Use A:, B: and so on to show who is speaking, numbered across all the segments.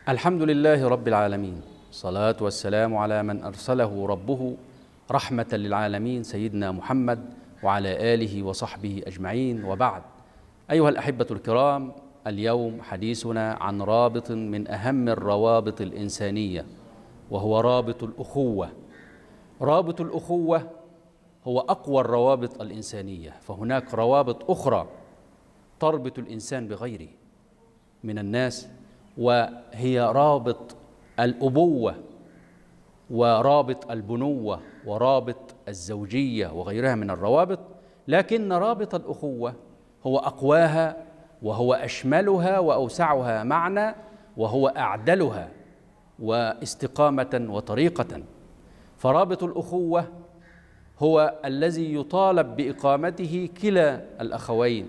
A: الحمد لله رب العالمين، الصلاة والسلام على من أرسله ربه رحمة للعالمين سيدنا محمد وعلى آله وصحبه أجمعين، وبعد. أيها الأحبة الكرام، اليوم حديثنا عن رابط من أهم الروابط الإنسانية، وهو رابط الأخوة. رابط الأخوة هو أقوى الروابط الإنسانية، فهناك روابط أخرى تربط الإنسان بغيره من الناس، وهي رابط الأبوة ورابط البنوة ورابط الزوجية وغيرها من الروابط. لكن رابط الأخوة هو أقواها، وهو أشملها وأوسعها معنى، وهو أعدلها واستقامة وطريقة. فرابط الأخوة هو الذي يطالب بإقامته كلا الأخوين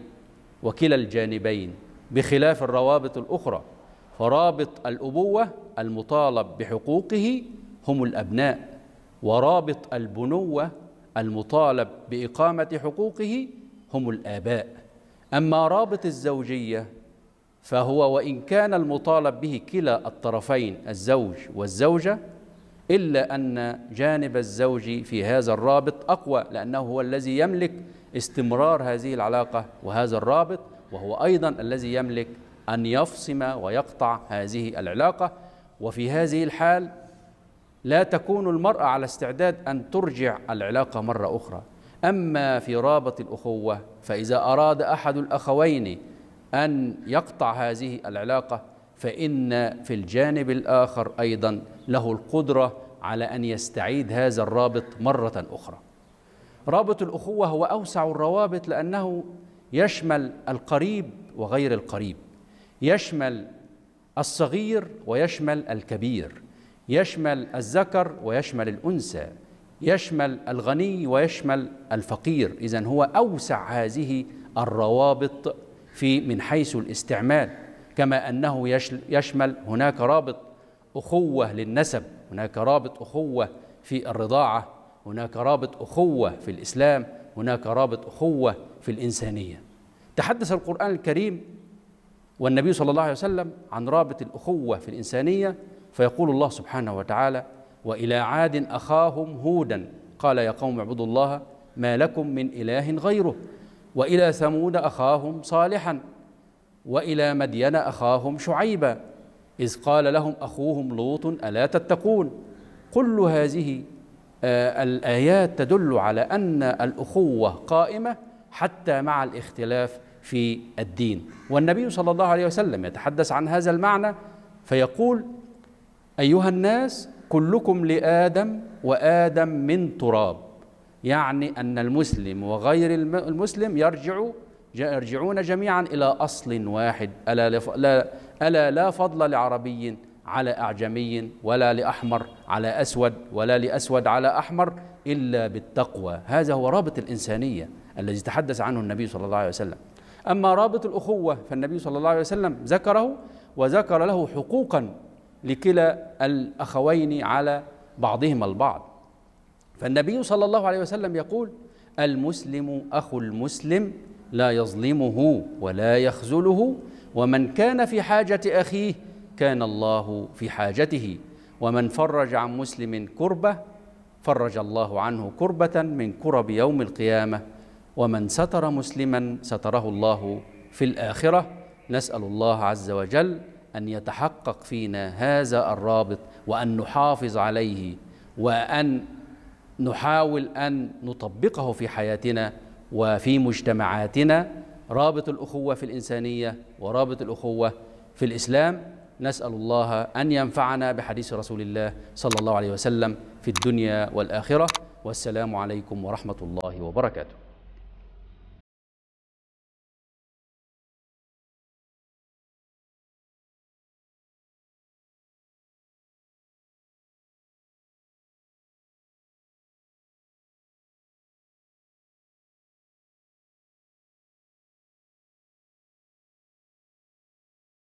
A: وكلا الجانبين، بخلاف الروابط الأخرى. فرابط الأبوة المطالب بحقوقه هم الأبناء، ورابط البنوة المطالب بإقامة حقوقه هم الآباء. أما رابط الزوجية فهو وإن كان المطالب به كلا الطرفين الزوج والزوجة، إلا أن جانب الزوج في هذا الرابط أقوى، لأنه هو الذي يملك استمرار هذه العلاقة وهذا الرابط، وهو أيضا الذي يملك أن يفصم ويقطع هذه العلاقة. وفي هذه الحال لا تكون المرأة على استعداد أن ترجع العلاقة مرة أخرى. أما في رابط الأخوة فإذا أراد أحد الأخوين أن يقطع هذه العلاقة، فإن في الجانب الآخر أيضا له القدرة على أن يستعيد هذا الرابط مرة أخرى. رابط الأخوة هو أوسع الروابط، لأنه يشمل القريب وغير القريب، يشمل الصغير ويشمل الكبير، يشمل الذكر ويشمل الأنثى، يشمل الغني ويشمل الفقير. إذن هو أوسع هذه الروابط من حيث الاستعمال، كما أنه يشمل هناك رابط أخوة للنسب، هناك رابط أخوة في الرضاعة، هناك رابط أخوة في الإسلام، هناك رابط أخوة في الإنسانية. تحدث القرآن الكريم والنبي صلى الله عليه وسلم عن رابط الأخوة في الإنسانية، فيقول الله سبحانه وتعالى: وإلى عاد أخاهم هودا قال يا قوم اعبدوا الله ما لكم من إله غيره، وإلى ثمود أخاهم صالحا، وإلى مدين أخاهم شعيبا إذ قال لهم أخوهم لوط ألا تتقون. كل هذه الآيات تدل على أن الأخوة قائمة حتى مع الاختلاف في الدين. والنبي صلى الله عليه وسلم يتحدث عن هذا المعنى فيقول: أيها الناس كلكم لآدم وآدم من تراب، يعني أن المسلم وغير المسلم يرجعون جميعا إلى أصل واحد، ألا لا فضل لعربي على أعجمي، ولا لأحمر على أسود، ولا لأسود على أحمر، إلا بالتقوى. هذا هو رابط الإنسانية الذي تحدث عنه النبي صلى الله عليه وسلم. أما رابط الأخوة فالنبي صلى الله عليه وسلم ذكره، وذكر له حقوقا لكلا الأخوين على بعضهما البعض. فالنبي صلى الله عليه وسلم يقول: المسلم أخو المسلم لا يظلمه ولا يخذله، ومن كان في حاجة أخيه كان الله في حاجته، ومن فرج عن مسلم كربة فرج الله عنه كربة من كرب يوم القيامة، ومن ستر مسلما ستره الله في الآخرة. نسأل الله عز وجل أن يتحقق فينا هذا الرابط، وأن نحافظ عليه، وأن نحاول أن نطبقه في حياتنا وفي مجتمعاتنا، رابط الأخوة في الإنسانية ورابط الأخوة في الإسلام. نسأل الله أن ينفعنا بحديث رسول الله صلى الله عليه وسلم في الدنيا والآخرة. والسلام عليكم ورحمة الله وبركاته.